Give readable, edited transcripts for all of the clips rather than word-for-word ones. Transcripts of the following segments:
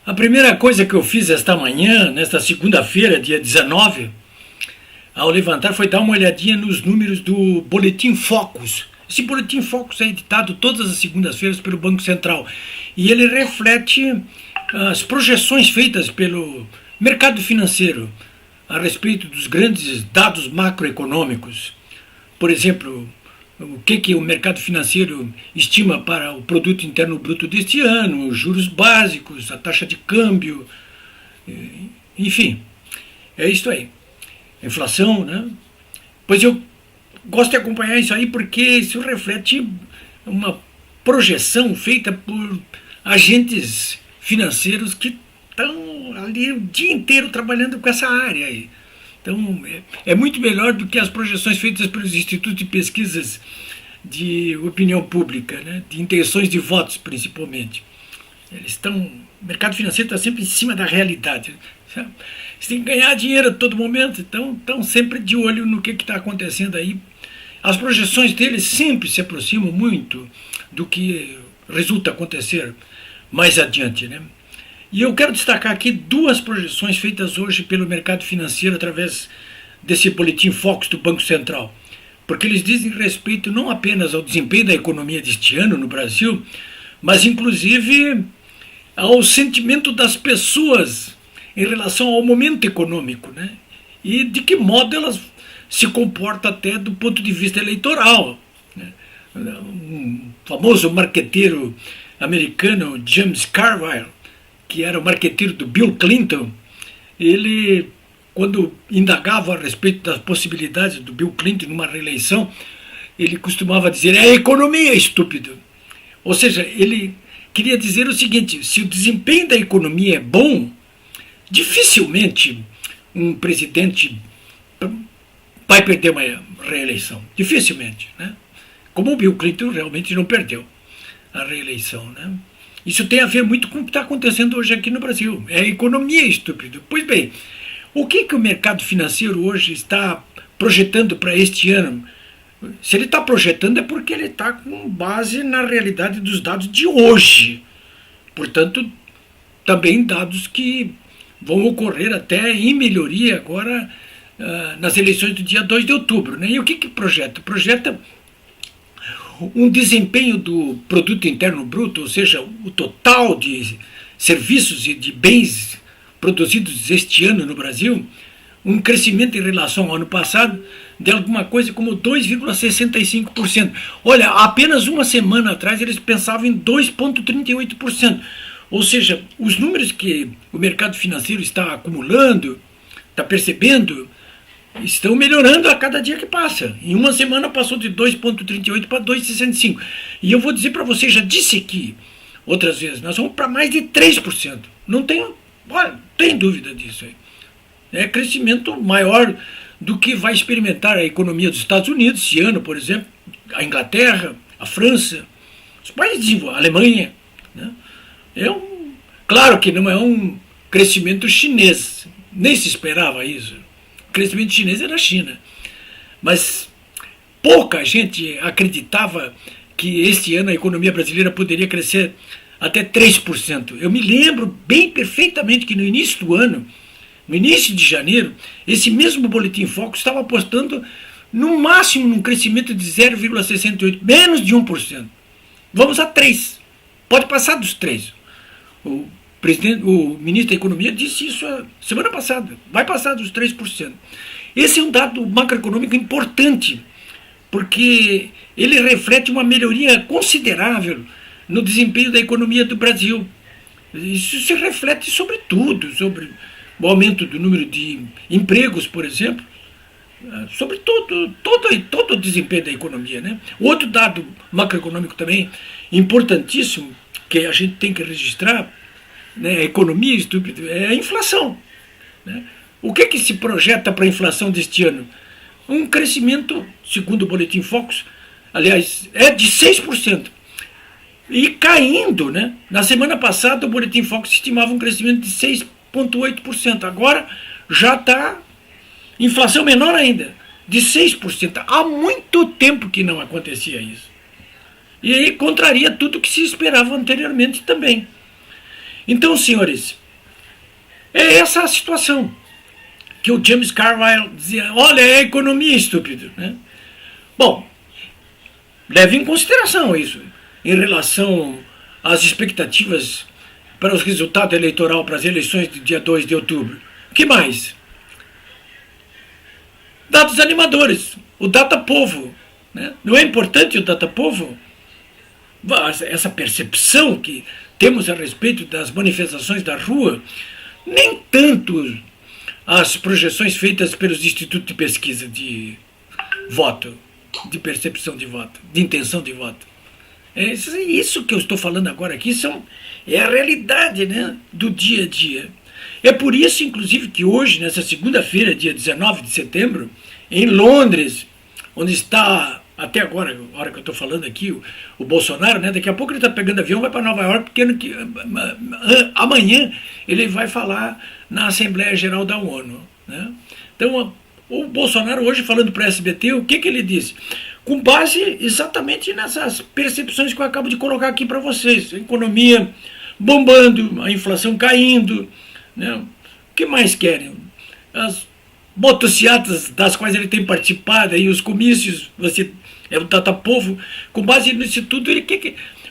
A primeira coisa que eu fiz esta manhã, nesta segunda-feira, dia 19, ao levantar, foi dar uma olhadinha nos números do Boletim Focus. Esse Boletim Focus é editado todas as segundas-feiras pelo Banco Central e ele reflete as projeções feitas pelo mercado financeiro a respeito dos grandes dados macroeconômicos. Por exemplo, o que o mercado financeiro estima para o produto interno bruto deste ano, os juros básicos, a taxa de câmbio, enfim, é isso aí. Inflação, né? Pois eu gosto de acompanhar isso aí porque isso reflete uma projeção feita por agentes financeiros que estão ali o dia inteiro trabalhando com essa área aí. Então, é muito melhor do que as projeções feitas pelos institutos de pesquisas de opinião pública, né? De intenções de votos, principalmente. O mercado financeiro está sempre em cima da realidade. Sabe? Você tem que ganhar dinheiro a todo momento, então estão sempre de olho no que está acontecendo aí. As projeções deles sempre se aproximam muito do que resulta acontecer mais adiante, né? E eu quero destacar aqui duas projeções feitas hoje pelo mercado financeiro através desse boletim Focus do Banco Central, porque eles dizem respeito não apenas ao desempenho da economia deste ano no Brasil, mas inclusive ao sentimento das pessoas em relação ao momento econômico, né? E de que modo elas se comportam até do ponto de vista eleitoral, né? Um famoso marqueteiro americano, James Carville, que era o marqueteiro do Bill Clinton, ele, quando indagava a respeito das possibilidades do Bill Clinton numa reeleição, ele costumava dizer, a economia é estúpido. Ou seja, ele queria dizer o seguinte, se o desempenho da economia é bom, dificilmente um presidente vai perder uma reeleição. Dificilmente, né? Como o Bill Clinton realmente não perdeu a reeleição, né? Isso tem a ver muito com o que está acontecendo hoje aqui no Brasil. É a economia estúpida. Pois bem, o que o mercado financeiro hoje está projetando para este ano? Se ele está projetando é porque ele está com base na realidade dos dados de hoje. Portanto, também dados que vão ocorrer até em melhoria agora nas eleições do dia 2 de outubro. Né? E o que projeta? Projeta um desempenho do produto interno bruto, ou seja, o total de serviços e de bens produzidos este ano no Brasil, um crescimento em relação ao ano passado de alguma coisa como 2,65%. Olha, apenas uma semana atrás eles pensavam em 2,38%. Ou seja, os números que o mercado financeiro está acumulando, está percebendo, estão melhorando a cada dia que passa. Em uma semana passou de 2,38 para 2,65. E eu vou dizer para você, já disse aqui outras vezes, nós vamos para mais de 3%. Não tem dúvida disso aí. É crescimento maior do que vai experimentar a economia dos Estados Unidos esse ano, por exemplo, a Inglaterra, a França, os países desenvolvidos, a Alemanha. Né? Claro que não é um crescimento chinês, nem se esperava isso. O crescimento chinês é na China. Mas pouca gente acreditava que este ano a economia brasileira poderia crescer até 3%. Eu me lembro bem perfeitamente que no início do ano, no início de janeiro, esse mesmo Boletim Focus estava apostando no máximo num crescimento de 0,68%, menos de 1%. Vamos a 3%. Pode passar dos 3%. O ministro da Economia disse isso a semana passada, vai passar dos 3%. Esse é um dado macroeconômico importante, porque ele reflete uma melhoria considerável no desempenho da economia do Brasil. Isso se reflete sobre tudo, sobre o aumento do número de empregos, por exemplo, sobre todo o desempenho da economia. Né? Outro dado macroeconômico também importantíssimo, que a gente tem que registrar, né, a economia estúpida, é a inflação. Né? O que se projeta para a inflação deste ano? Um crescimento, segundo o Boletim Focus, aliás, é de 6%. E caindo, né? Na semana passada o Boletim Focus estimava um crescimento de 6,8%. Agora já está inflação menor ainda, de 6%. Há muito tempo que não acontecia isso. E aí contraria tudo o que se esperava anteriormente também. Então, senhores, é essa a situação que o James Carville dizia, olha, é economia, estúpido. Né? Bom, leve em consideração isso, em relação às expectativas para os resultados eleitorais para as eleições do dia 2 de outubro. O que mais? Dados animadores, o Datapovo. Né? Não é importante o Datapovo? Essa percepção que temos a respeito das manifestações da rua, nem tanto as projeções feitas pelos institutos de pesquisa de voto, de percepção de voto, de intenção de voto. É isso que eu estou falando agora aqui, é a realidade, né, do dia a dia. É por isso, inclusive, que hoje, nessa segunda-feira, dia 19 de setembro, em Londres, onde está, até agora, a hora que eu estou falando aqui, o Bolsonaro, né, daqui a pouco ele está pegando avião, vai para Nova York, porque amanhã ele vai falar na Assembleia Geral da ONU. Né? Então, o Bolsonaro hoje, falando para a SBT, o que ele disse? Com base exatamente nessas percepções que eu acabo de colocar aqui para vocês. A economia bombando, a inflação caindo. Né? O que mais querem? As motocicletas das quais ele tem participado, e os comícios, é o Datapovo. Com base nisso tudo,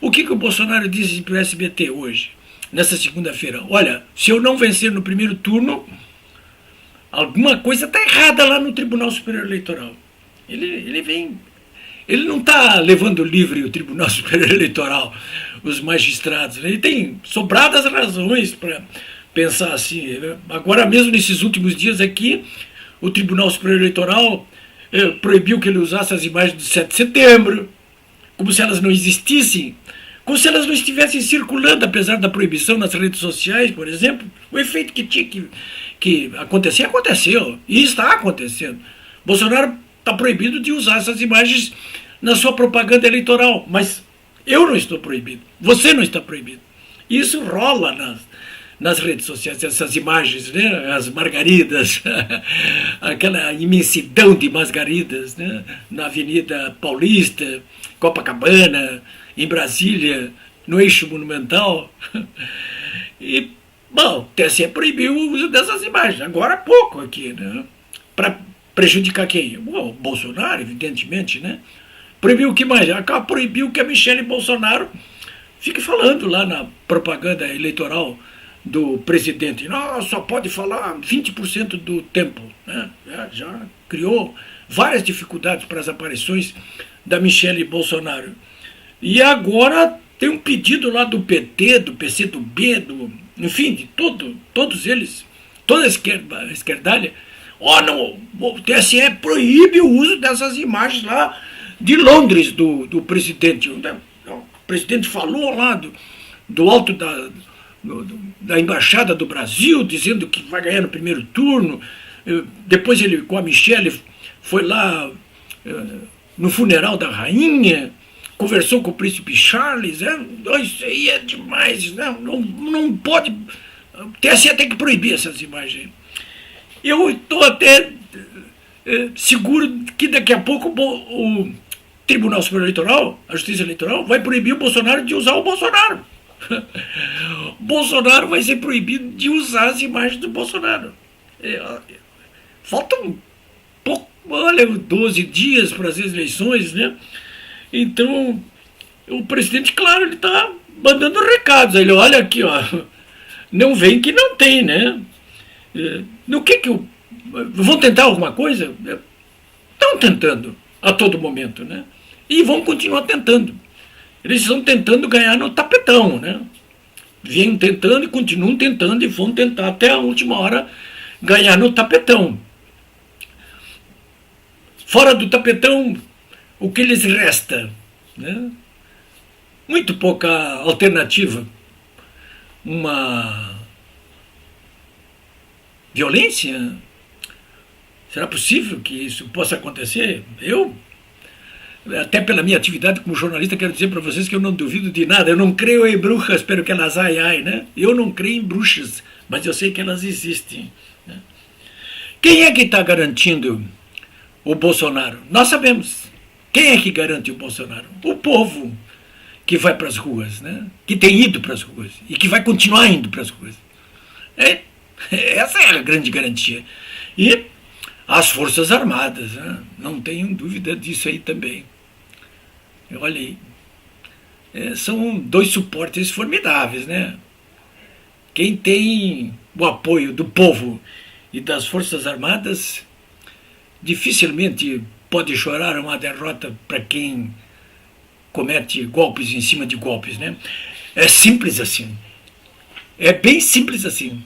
o que o Bolsonaro disse para o SBT hoje, nessa segunda-feira? Olha, se eu não vencer no primeiro turno, alguma coisa está errada lá no Tribunal Superior Eleitoral. Ele não está levando livre o Tribunal Superior Eleitoral, os magistrados. Ele tem sobradas razões para pensar assim. Agora mesmo, nesses últimos dias aqui, o Tribunal Superior Eleitoral proibiu que ele usasse as imagens do 7 de setembro, como se elas não existissem, como se elas não estivessem circulando, apesar da proibição nas redes sociais, por exemplo. O efeito que tinha que acontecer, aconteceu, e está acontecendo. Bolsonaro está proibido de usar essas imagens na sua propaganda eleitoral, mas eu não estou proibido, você não está proibido. Isso rola nas redes sociais, essas imagens, né? As margaridas, aquela imensidão de margaridas, né? Na Avenida Paulista, Copacabana, em Brasília, no Eixo Monumental. E, bom, o TSE proibiu o uso dessas imagens, agora há pouco aqui, né? Para prejudicar quem? Bom, o Bolsonaro, evidentemente, né? Proibiu o que mais? Proibiu que a Michele Bolsonaro fique falando lá na propaganda eleitoral do presidente. Não, só pode falar 20% do tempo. Né? Já criou várias dificuldades para as aparições da Michele Bolsonaro. E agora tem um pedido lá do PT, do PCdoB, enfim, de todos eles, toda a esquerdalha. Não, o TSE proíbe o uso dessas imagens lá de Londres do presidente. O presidente falou lá do alto da Embaixada do Brasil, dizendo que vai ganhar no primeiro turno. Depois ele, com a Michelle, foi lá no funeral da rainha, conversou com o príncipe Charles. Isso aí é demais. Não pode. O TSE tem que proibir essas imagens. Eu estou até seguro que daqui a pouco o Tribunal Superior Eleitoral, a Justiça Eleitoral, vai proibir o Bolsonaro de usar o Bolsonaro. Bolsonaro vai ser proibido de usar as imagens do Bolsonaro. Faltam pouco, olha, 12 dias para as eleições, né? Então, o presidente, claro, ele está mandando recados. Ele olha aqui, ó, não vem que não tem, né? No que vão tentar alguma coisa? Estão tentando a todo momento, né? E vão continuar tentando. Eles estão tentando ganhar no tapetão, né? Vêm tentando e continuam tentando e vão tentar até a última hora ganhar no tapetão. Fora do tapetão, o que lhes resta? Né? Muito pouca alternativa. Uma violência? Será possível que isso possa acontecer? Até pela minha atividade como jornalista, quero dizer para vocês que eu não duvido de nada. Eu não creio em bruxas, espero que elas ai, né? Eu não creio em bruxas, mas eu sei que elas existem. Né? Quem é que está garantindo o Bolsonaro? Nós sabemos. Quem é que garante o Bolsonaro? O povo, que vai para as ruas, né? Que tem ido para as ruas e que vai continuar indo para as ruas. Essa é a grande garantia. E as Forças Armadas, né? Não tenho dúvida disso aí também. Olha aí, são dois suportes formidáveis, né? Quem tem o apoio do povo e das Forças Armadas dificilmente pode chorar uma derrota para quem comete golpes em cima de golpes, né? É simples assim. É bem simples assim.